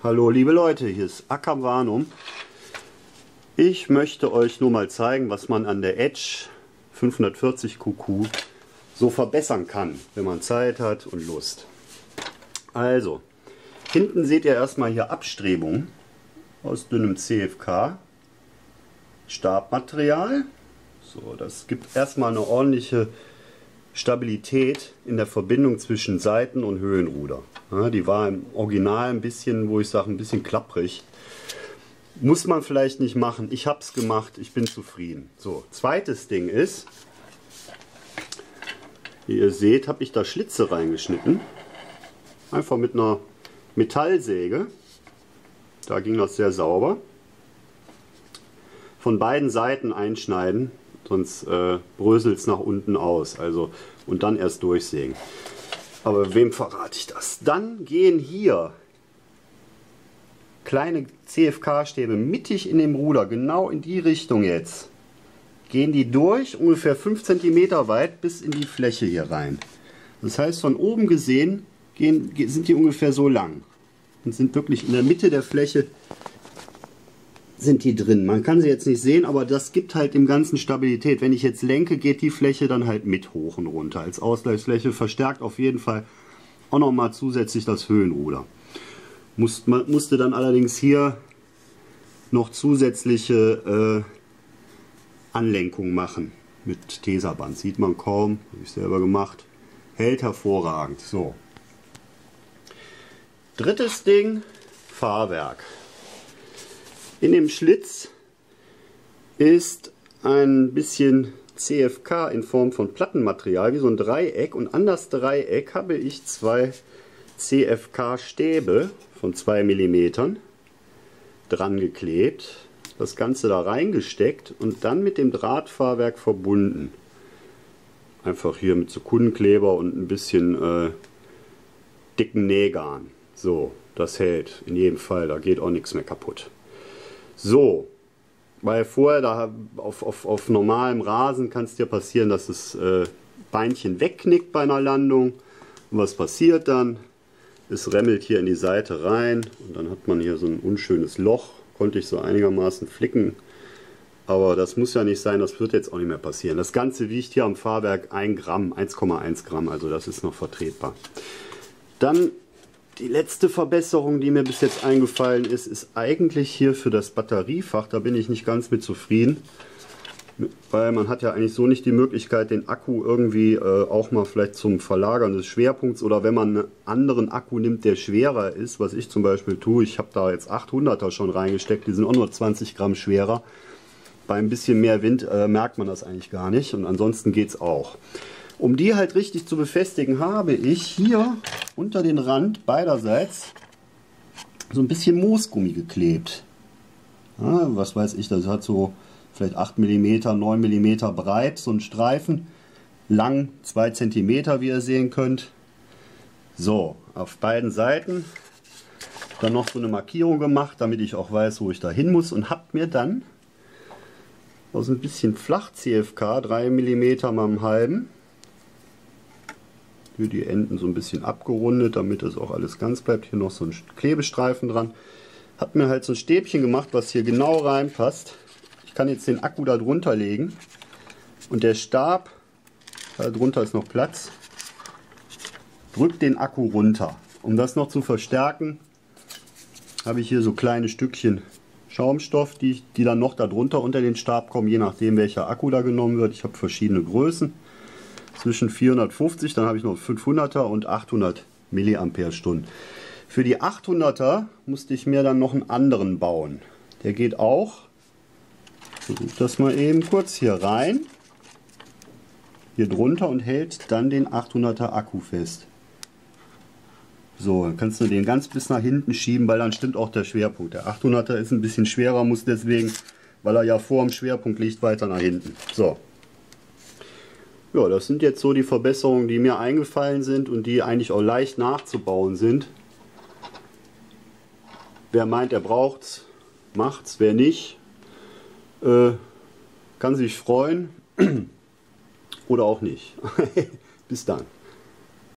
Hallo liebe Leute, hier ist Ackerwarnum. Ich möchte euch nur mal zeigen, was man an der Edge 540 QQ so verbessern kann, wenn man Zeit hat und Lust. Also, hinten seht ihr erstmal hier Abstrebungen aus dünnem CFK, Stabmaterial. So, das gibt erstmal eine ordentliche Stabilität in der Verbindung zwischen Seiten- und Höhenruder. Ja, die war im Original ein bisschen, wo ich sage, ein bisschen klapprig. Muss man vielleicht nicht machen. Ich habe es gemacht, ich bin zufrieden. So, zweites Ding ist, wie ihr seht, habe ich da Schlitze reingeschnitten. Einfach mit einer Metallsäge. Da ging das sehr sauber. Von beiden Seiten einschneiden, sonst bröselt es nach unten aus. Also, und dann erst durchsägen. Aber wem verrate ich das? Dann gehen hier kleine CFK-Stäbe mittig in dem Ruder, genau in die Richtung jetzt. Gehen die durch, ungefähr 5 cm weit, bis in die Fläche hier rein. Das heißt, von oben gesehen sind die ungefähr so lang. Und sind wirklich in der Mitte der Fläche sind die drin. Man kann sie jetzt nicht sehen, aber das gibt halt dem Ganzen Stabilität. Wenn ich jetzt lenke, geht die Fläche dann halt mit hoch und runter. Als Ausgleichsfläche verstärkt auf jeden Fall auch nochmal zusätzlich das Höhenruder. Musste dann allerdings hier noch zusätzliche Anlenkung machen mit Teserband. Sieht man kaum, habe ich selber gemacht. Hält hervorragend. So. Drittes Ding, Fahrwerk. In dem Schlitz ist ein bisschen CFK in Form von Plattenmaterial, wie so ein Dreieck, und an das Dreieck habe ich zwei CFK-Stäbe von 2 mm dran geklebt, das Ganze da reingesteckt und dann mit dem Drahtfahrwerk verbunden. Einfach hier mit Sekundenkleber und ein bisschen dicken Nähgarn. So, das hält in jedem Fall, da geht auch nichts mehr kaputt. So, weil vorher da auf normalem Rasen kann es dir passieren, dass das Beinchen wegknickt bei einer Landung. Und was passiert dann? Es remmelt hier in die Seite rein und dann hat man hier so ein unschönes Loch. Konnte ich so einigermaßen flicken. Aber das muss ja nicht sein, das wird jetzt auch nicht mehr passieren. Das Ganze wiegt hier am Fahrwerk 1 Gramm, 1,1 Gramm, also das ist noch vertretbar. Dann die letzte Verbesserung, die mir bis jetzt eingefallen ist, ist eigentlich hier für das Batteriefach. Da bin ich nicht ganz mit zufrieden, weil man hat ja eigentlich so nicht die Möglichkeit, den Akku irgendwie auch mal vielleicht zum Verlagern des Schwerpunkts, oder wenn man einen anderen Akku nimmt, der schwerer ist, was ich zum Beispiel tue. Ich habe da jetzt 800er schon reingesteckt, die sind auch nur 20 Gramm schwerer. Bei ein bisschen mehr Wind merkt man das eigentlich gar nicht, und ansonsten geht es auch. Um die halt richtig zu befestigen, habe ich hier unter den Rand beiderseits so ein bisschen Moosgummi geklebt. Ja, was weiß ich, das hat so vielleicht 8 mm, 9 mm breit, so ein Streifen, lang 2 cm, wie ihr sehen könnt. So, auf beiden Seiten dann noch so eine Markierung gemacht, damit ich auch weiß, wo ich da hin muss, und habe mir dann aus ein bisschen Flach CFK 3 mm mal einen halben, hier die Enden so ein bisschen abgerundet, damit das auch alles ganz bleibt. Hier noch so ein Klebestreifen dran. Hab mir halt so ein Stäbchen gemacht, was hier genau reinpasst. Ich kann jetzt den Akku da drunter legen und der Stab, da drunter ist noch Platz, drückt den Akku runter. Um das noch zu verstärken, habe ich hier so kleine Stückchen Schaumstoff, die dann noch darunter unter den Stab kommen, je nachdem welcher Akku da genommen wird. Ich habe verschiedene Größen. Zwischen 450, dann habe ich noch 500er und 800 mAh. Für die 800er musste ich mir dann noch einen anderen bauen. Der geht auch, ich versuche das mal eben kurz, hier rein, hier drunter, und hält dann den 800er Akku fest. So, dann kannst du den ganz bis nach hinten schieben, weil dann stimmt auch der Schwerpunkt. Der 800er ist ein bisschen schwerer, muss deswegen, weil er ja vor dem Schwerpunkt liegt, weiter nach hinten. So. Ja, das sind jetzt so die Verbesserungen, die mir eingefallen sind und die eigentlich auch leicht nachzubauen sind. Wer meint, er braucht's, macht's. Wer nicht, kann sich freuen oder auch nicht. Bis dann.